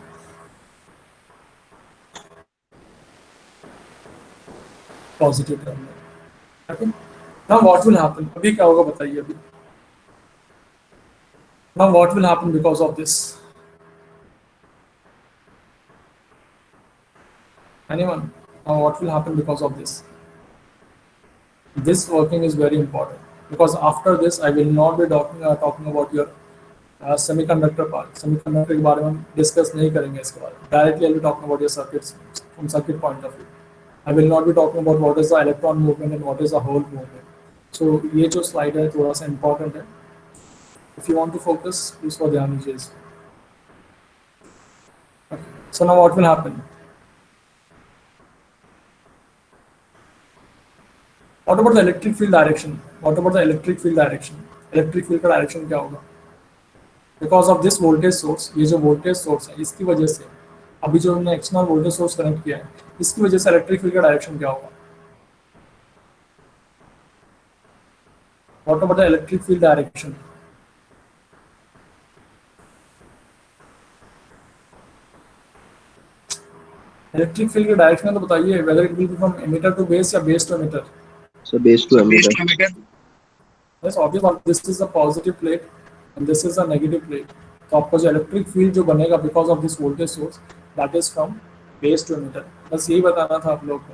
positive terminal. Okay. Now what will happen? अभी क्या होगा बताइए अभी. Now what will happen because of this? Anyone? Now what will happen because of this? This working is very important because after this I will not be talking about your semiconductor part. Semiconductor के बारे में हम discuss नहीं करेंगे इसके बारे में. Directly I will be talking about your circuits from circuit point of view. I will not be talking about what is the electron movement and what is the hole movement. So ये जो slide है थोड़ा सा important है. If you want to focus, please for ध्यान दीजिए इसमें. Okay. So now what will happen? What about the electric field direction? Electric field का direction क्या होगा? Because of this voltage source, ये जो voltage source है, इसकी वजह से अभी जो हमने external voltage source connect किया है, इसकी वजह से electric field का direction क्या होगा? What about the electric field direction? Electric field का direction तो बताइए, whether it will be from emitter to base या base to emitter. So base to emitter. Yes, obviously this is a positive plate and this is a negative plate. तो आपका जो electric field जो बनेगा because of this voltage source, that is from base to emitter. बस यही बताना था आप लोगों को.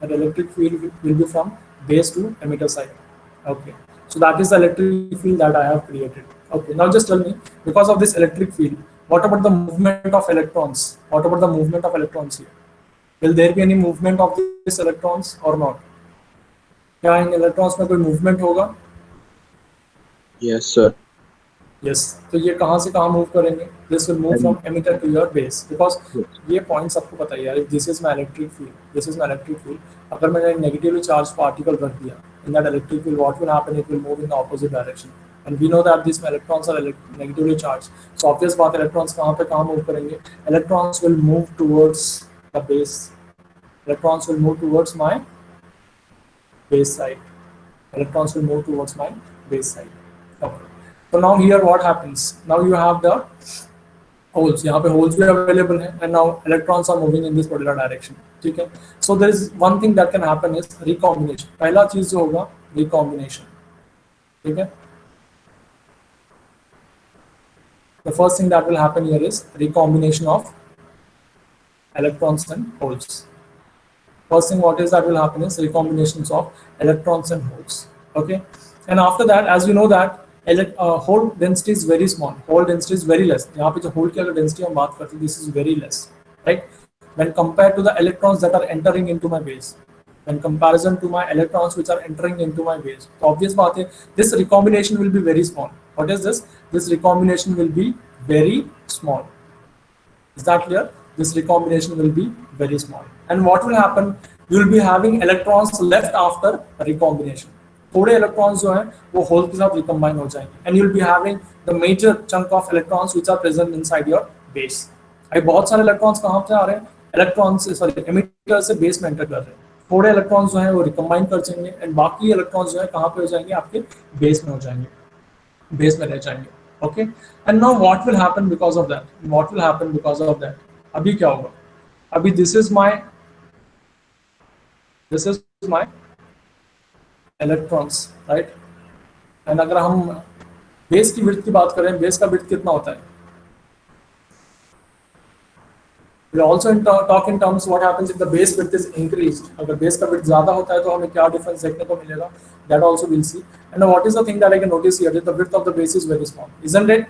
That electric field will be from base to emitter side. Okay, so that is the electric field that I have created. Okay, now just tell me, because of this electric field, what about the movement of electrons? What about the movement of electrons here? Will there be any movement of these electrons or not? क्या इन electrons में कोई movement होगा? Yes, sir. Yes. तो ये कहाँ से कहाँ move करेंगे? This will move from emitter to your base because ये points आपको पता ही है. This is my electric field. This is my electric field. अगर मैंने negatively charged particle रख दिया, in that electric field, what will happen? It will move in the opposite direction. And we know that these electrons are negatively charged. So obvious बात, electrons कहाँ पे कहाँ move करेंगे? Electrons will move towards the base. Electrons will move towards my base side. Electrons will move towards my base side. Okay. So now here what happens? Now you have the holes. यहाँ पे holes भी available हैं, and now electrons are moving in this particular direction. ठीक है? So there is one thing that can happen is recombination. पहला चीज जो होगा recombination. ठीक है? The first thing that will happen here is recombination of electrons and holes. First thing what is that will happen is recombinations of electrons and holes. Okay, and after that, as you know that hole density is very small. Hole density is very less. यहाँ पे जो hole की अगर density हम बात करते हैं, this is very less, right? When compared to the electrons that are entering into my base, when comparison to my electrons which are entering into my base, तो obvious बात है, this recombination will be very small. What is this? This recombination will be very small. Is that clear? This recombination will be very small. And what will happen? You will be having electrons left after recombination. थोड़े electrons जो हैं वो hole के साथ recombine हो जाएंगे. And you will be having the major chunk of electrons which are present inside your base. अभी बहुत सारे electrons कहाँ से आ रहे हैं? Electrons sorry emitter से base में enter कर रहे हैं. थोड़े electrons जो हैं वो recombine कर जाएंगे and बाकी electrons जो हैं कहाँ पे हो जाएंगे? आपके base में हो जाएंगे. Base में रह जाएंगे. Okay. And now what will happen because of that? What will happen because of that? अभी क्या होगा? अभी this is my electrons, right? And अगर हम base की width की बात करें, base का width कितना होता है? We also talk in terms what happens if the base width is increased. अगर base का width ज़्यादा होता है तो हमें क्या difference देखने को मिलेगा? That also we'll see. And now what is the thing that I can notice here? That the width of the base is very small, isn't it?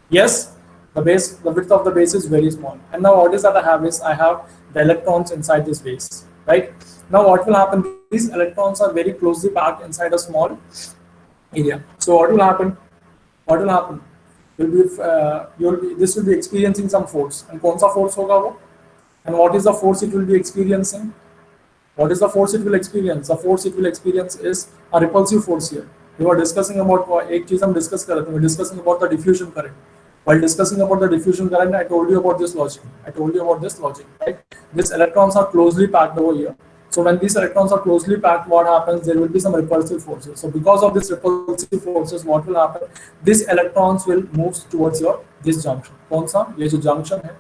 Yes. The width of the base is very small. And now what is that I have is I have the electrons inside this base, right? Now what will happen? These electrons are very closely packed inside a small area. So what will happen? What will happen? This will be experiencing some force. And कौन सा force होगा वो? And what is the force it will be experiencing? What is the force it will experience? The force it will experience is a repulsive force here. We were discussing about एक चीज हम discuss कर रहे थे. We were discussing about the diffusion current. While discussing about the diffusion current, I told you about this logic. Right? These electrons are closely packed over here. So when these electrons are closely packed, what happens? There will be some repulsive forces. So because of these repulsive forces, what will happen? These electrons will move towards this junction. कौन सा? ये जो junction है.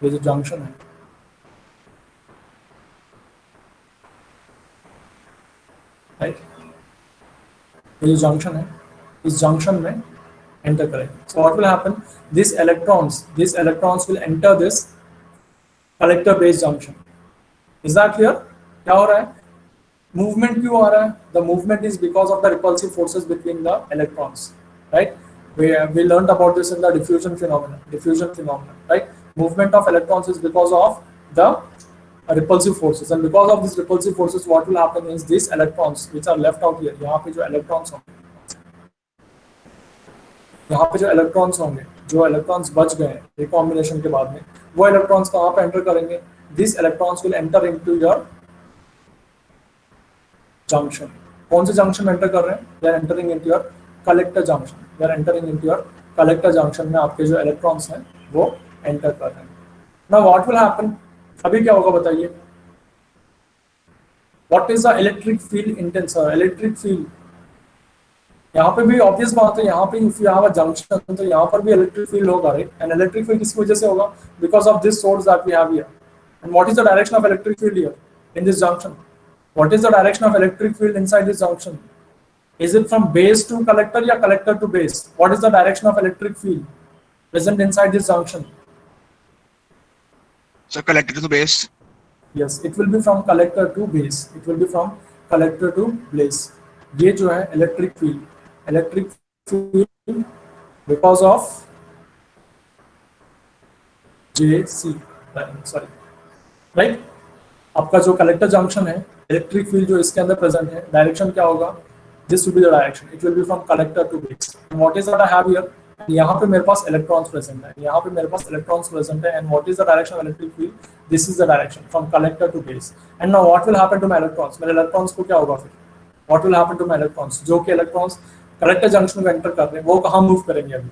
ये जो junction है. Right? ये जो junction है. इस junction में enter करेंगे. So what will happen? These electrons will enter this collector base junction. Is that clear? क्या हो रहा है? Movement क्यों आ रहा है? The movement is because of the repulsive forces between the electrons, right? We learned about this in the diffusion phenomenon, right? Movement of electrons is because of the repulsive forces, and because of these repulsive forces, what will happen is these electrons which are left out here, यहाँ पे जो electrons होंगे, जो electrons बच गए recombination के बाद में, वो electrons कहाँ पे enter करेंगे? These electrons will enter into your junction. कौन से junction में enter कर रहे हैं? They are entering into your collector junction. में आपके जो electrons हैं वो enter कर रहे हैं. Now what will happen? अभी क्या होगा बताइए? What is the electric field intenser? Electric field. यहाँ पे भी obvious बात है, यहाँ पे if you have a junction तो यहाँ पर भी electric field होगा, right? And electric field किसकी वजह से होगा? Because of this source that we have here. And what is the direction of electric field here in this junction? What is the direction of electric field inside this junction? Is it from base to collector or collector to base? What is the direction of electric field present inside this junction? So collector to base. Yes, it will be from collector to base. collector to base. ये जो है electric field because of JC, sorry, right? आपका जो collector junction है, electric field जो इसके अंदर present है, डायरेक्शन क्या होगा? This will be the direction, it will be from collector to base. What is that I have here? यहाँ पे मेरे पास इलेक्ट्रॉन्स प्रेजेंट है, यहाँ पे मेरे पास इलेक्ट्रॉन्स प्रेजेंट है, and what is the direction of electric field? This is the direction from collector to base. And now what will happen to my electrons? मेरे इलेक्ट्रॉन्स को क्या होगा फिर? What will happen to my electrons? जो कि electrons collector junction में enter कर रहे हैं, वो कहाँ मूव करेंगे? अभी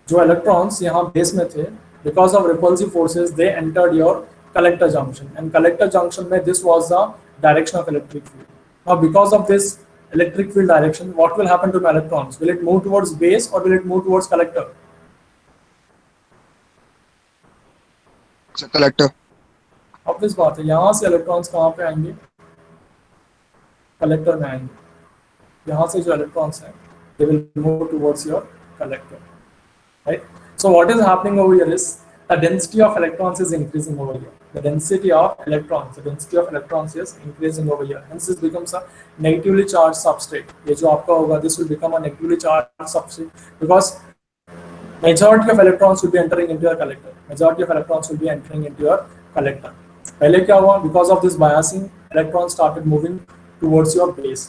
जो इलेक्ट्रॉन्स यहाँ बेस में थे, because of repulsive forces they entered your collector junction, and collector junction में this was the direction of electric field. Now because of this electric field direction, what will happen to my electrons? Will it move towards base or will it move towards collector? Collector. Obvious बात है, यहाँ से electrons कहाँ पे आएंगे? Collector में आएंगे. यहाँ से जो इलेक्ट्रॉन्स हैं they will move towards your collector, right? So what is happening over here is the density of electrons is increasing over here. The density of electrons is increasing over here. Hence this becomes a negatively charged substrate. ये जो आपका होगा, this will become a negatively charged substrate because majority of electrons will be entering into your collector. Majority of electrons will be entering into your collector. पहले क्या हुआ? Because of this biasing, electrons started moving towards your base.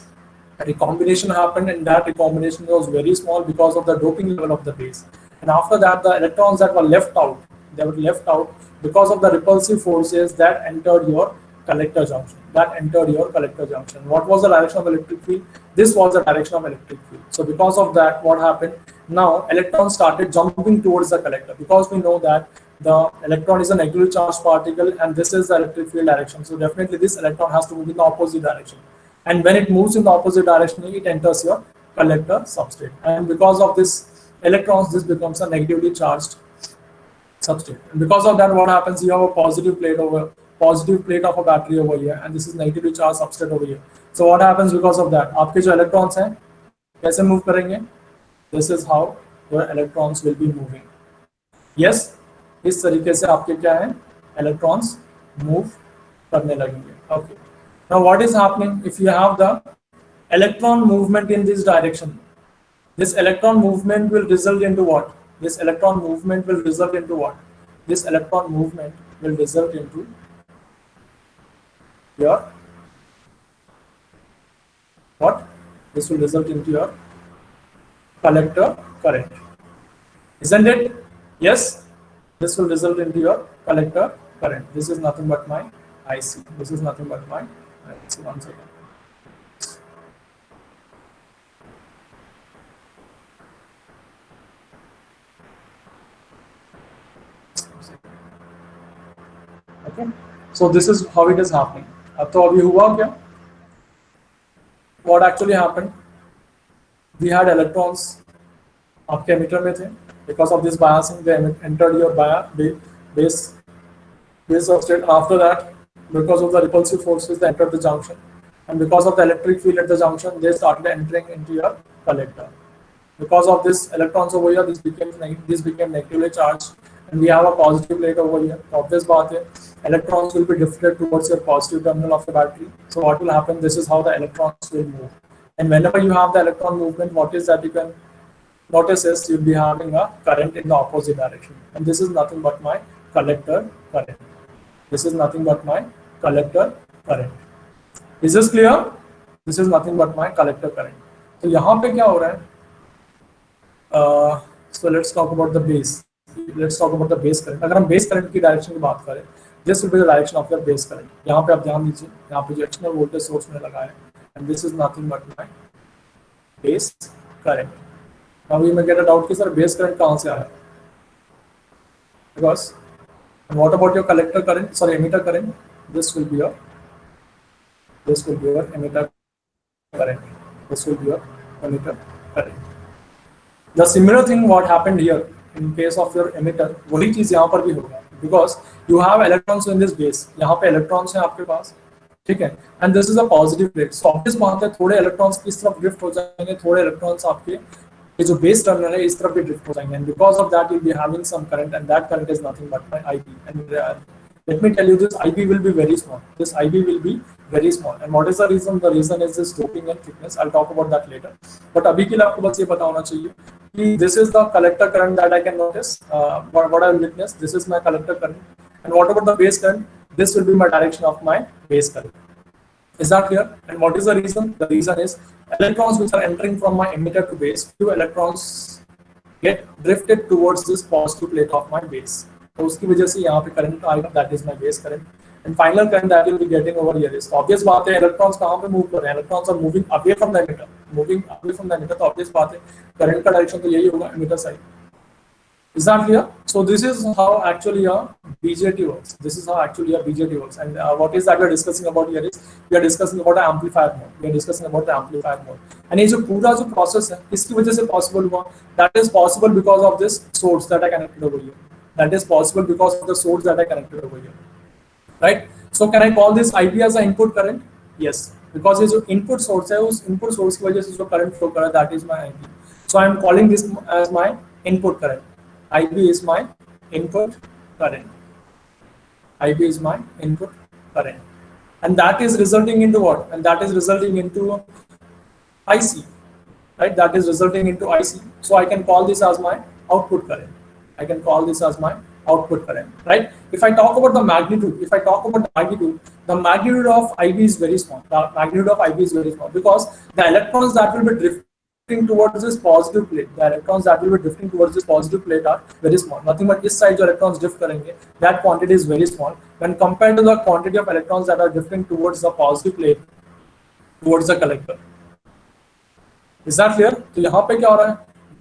A recombination happened, and that recombination was very small because of the doping level of the base. And after that, the electrons that were left out, they were left out because of the repulsive forces that entered your collector junction. What was the direction of electric field? This was the direction of electric field. So because of that, what happened? Now electrons started jumping towards the collector, because we know that the electron is a negatively charged particle and this is the electric field direction. So definitely this electron has to move in the opposite direction. And when it moves in the opposite direction, it enters your collector substrate. And because of this electrons, this becomes a negatively charged substrate. And because of that, what happens? You have a positive plate of a battery over here, and this is negatively charged substrate over here. So what happens because of that? आपके जो electrons हैं, कैसे move करेंगे? This is how your electrons will be moving. Yes, इस तरीके से आपके क्या है? Electrons move करने लगेंगे. Okay. Now what is happening if you have the electron movement in this direction? This electron movement will result into what? This electron movement will result into what? This electron movement will result into your what? This will result into your collector current. Isn't it? Yes, this will result into your collector current. This is nothing but my IC. This is nothing but my IC. One second. Okay, so this is how it is happening. अब तो अभी हुआ क्या? What actually happened? We had electrons आपके emitter में थे. Because of this biasing, they entered your base substrate. After that, because of the repulsive forces, they entered the junction, and because of the electric field at the junction, they started entering into your collector. Because of this electrons over here, this became negatively charged, and we have a positive plate over here. Obvious बात है, electrons will be deflected towards your positive terminal of the battery. So what will happen? This is how the electrons will move. And whenever you have the electron movement, what is that you can notice is you'll be having a current in the opposite direction. And this is nothing but my collector current. This is nothing but my collector current. Is this clear? This is nothing but my collector current. तो यहाँ पे क्या हो रहा है? So let's talk about the base. Let's talk about the base current. अगर हम base current की डायरेक्शन की बात करें, this will be the direction of your base current. यहाँ पे आप ध्यान दीजिए, यहाँ पे जो external voltage source मैंने लगाया है, and this is nothing but my base current. Now we may get a doubt कि sir base current कहाँ से आया? Because what about your collector current? Sorry, emitter current. This will be your emitter current. This will be your emitter current. The similar thing what happened here in case of your emitter, वही चीज यहाँ पर भी होगा. Because you have electrons in this base. यहाँ पे electrons हैं आपके पास, ठीक है? And this is a positive plate. So obvious बात है, थोड़े electrons इस तरफ drift हो जाएंगे, थोड़े electrons आपके ये जो base terminal है इस तरफ भी drift हो जाएंगे. And because of that you'll be having some current, and that current is nothing but my IP. And let me tell you, this IB will be very small. This IB will be very small. And what is the reason? The reason is this doping and thickness. I'll talk about that later. But अभी के लिए आपको बस ये पता होना चाहिए कि this is the collector current that I can notice. What I will witness. This is my collector current. And what about the base current? This will be my direction of my base current. Is that clear? And what is the reason? The reason is electrons which are entering from my emitter to base, few electrons get drifted towards this positive plate of my base. तो उसकी वजह से यहाँ पे current आएगा, that is my base current. And final current that will be getting over here is obvious बात है, electrons कहाँ पे move कर रहे हैं? Electrons are moving away from the emitter, moving away from the emitter. तो obvious बात है, current का direction तो यही होगा, emitter side. Is that clear? So this is how actually a BJT works. This is how actually a BJT works. And what is that we are discussing about here is we are discussing about the amplifier mode. We are discussing about the amplifier mode. And ये जो पूरा जो process है, किसकी वजह से possible हुआ? That is possible because of this source that I connected over here. That is possible because of the source that I connected over here. Right? So can I call this IB as an input current? Yes. Because ये जो input source है, उस input source की वजह से जो current flow कर रहा है, that is my IB. So I am calling this as my input current. IB is my input current. IB is my input current. And that is resulting into what? And that is resulting into IC, right? That is resulting into IC. So I can call this as my output current. I can call this as my output current, right? If I talk about the magnitude, the magnitude of IB is very small. The magnitude of IB is very small because the electrons that will be drifting towards this positive plate, the electrons that will be drifting towards this positive plate are very small. Nothing but इस side जो electrons drift करेंगे, that quantity is very small when compared to the quantity of electrons that are drifting towards the positive plate, towards the collector. Is that clear? तो यहाँ पे क्या हो रहा है?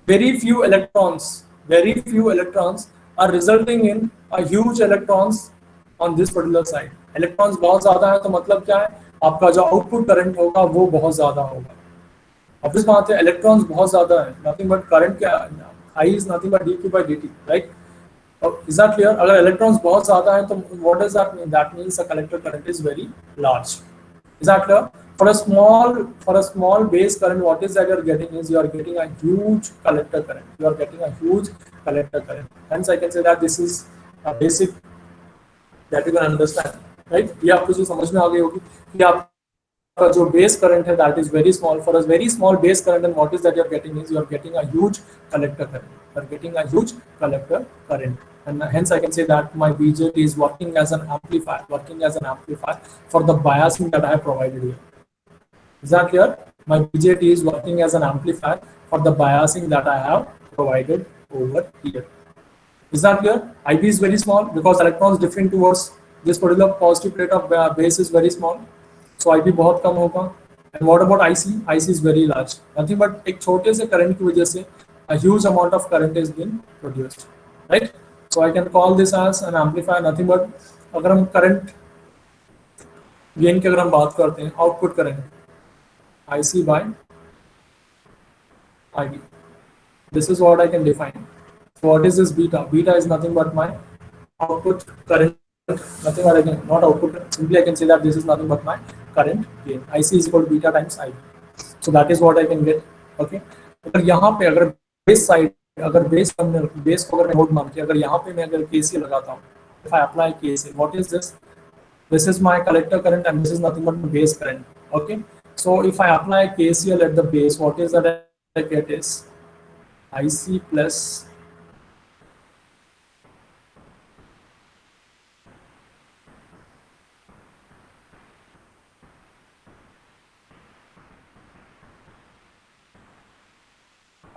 Very few electrons are resulting in a huge electrons on this particular side. Electrons बहुत ज़्यादा है तो मतलब क्या है? आपका जो output current होगा वो बहुत ज़्यादा होगा. Obvious बात है, electrons बहुत ज़्यादा है, nothing but current क्या, I is nothing but dq by dt, right? Is that clear? अगर electrons बहुत ज़्यादा है तो what does that mean? That means the collector current is very large. Is that clear? For a small base current, what is that you are getting is you are getting a huge collector current. You are getting a huge collector current. Hence, I can say that this is a basic that you can understand, right? ये आपको जो समझ में आ गई होगी कि आप जो base current है that is very small. For a very small base current, and what is that you are getting is you are getting a huge collector current. You are getting a huge collector current, and hence I can say that my BJT is working as an amplifier, for the biasing that I have provided here. Is that clear? My BJT is working as an amplifier for the biasing that I have provided over here. Is that clear? IB is very small because electrons drifting towards this particular positive plate of base is very small. So IB बहुत कम होगा. And what about IC? IC is very large. Nothing but एक छोटे से current की वजह से a huge amount of current is being produced, right? So I can call this as an amplifier. Nothing but अगर हम current gain की अगर हम बात करते हैं, output current IC by IB. This is what I can define. So what is this beta? Beta is nothing but my output current. Nothing but I can not output. Simply I can say that this is nothing but my current gain. IC is equal to beta times IB. So that is what I can get. Okay. अगर यहाँ पे अगर base side अगर base को अगर मैं node मान के अगर यहाँ पे मैं अगर KCL लगाता हूँ, if I apply KCL, what is this? This is my collector current and this is nothing but my base current. Okay. So if I apply KCL at the base, what is that I get is IC plus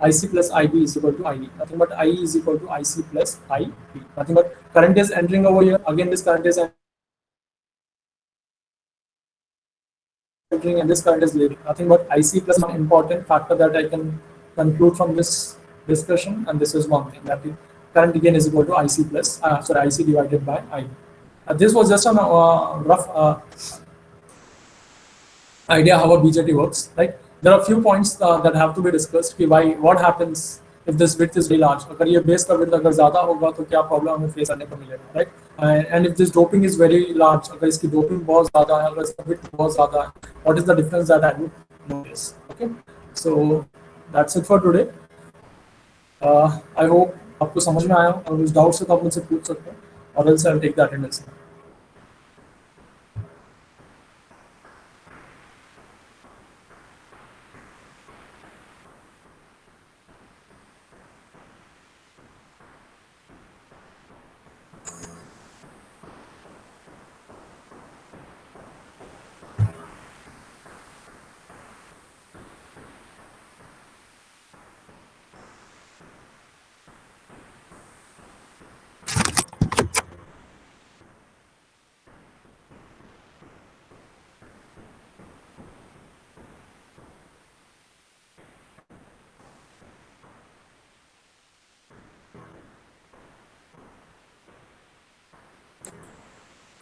IC plus IB is equal to IE. Nothing but IE is equal to IC plus IB. Nothing but current is entering over here. Again, this current is entering and this current is leaving. Nothing but IC plus one important factor that I can conclude from this discussion, and this is one thing, that the current again is equal to IC plus IC divided by IB. This was just a rough idea how a BJT works, right? There are a few points that have to be discussed. कि why, what happens if this width is very large? अगर ये base का width अगर ज़्यादा होगा तो क्या problem हमें face करने को मिलेगा, right? And if this doping is very large, अगर इसकी doping बहुत ज़्यादा है, अगर इसका width बहुत ज़्यादा है, what is the difference that I would notice? Okay, so that's it for today. I hope आपको समझ में आया, और कुछ doubts है तो आप मुझसे पूछ सकते हैं, or else I'll take that in next.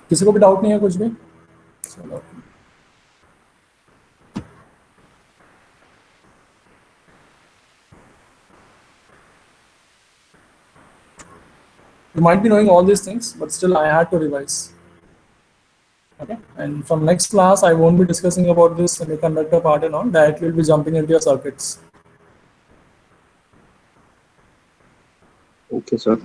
किसी को भी डाउट नहीं है कुछ भी? चलो. You might be knowing all these things, but still I had to revise. Okay, and from next class, I won't be discussing about this semiconductor part and all. Directly will be jumping into your circuits. Okay, sir.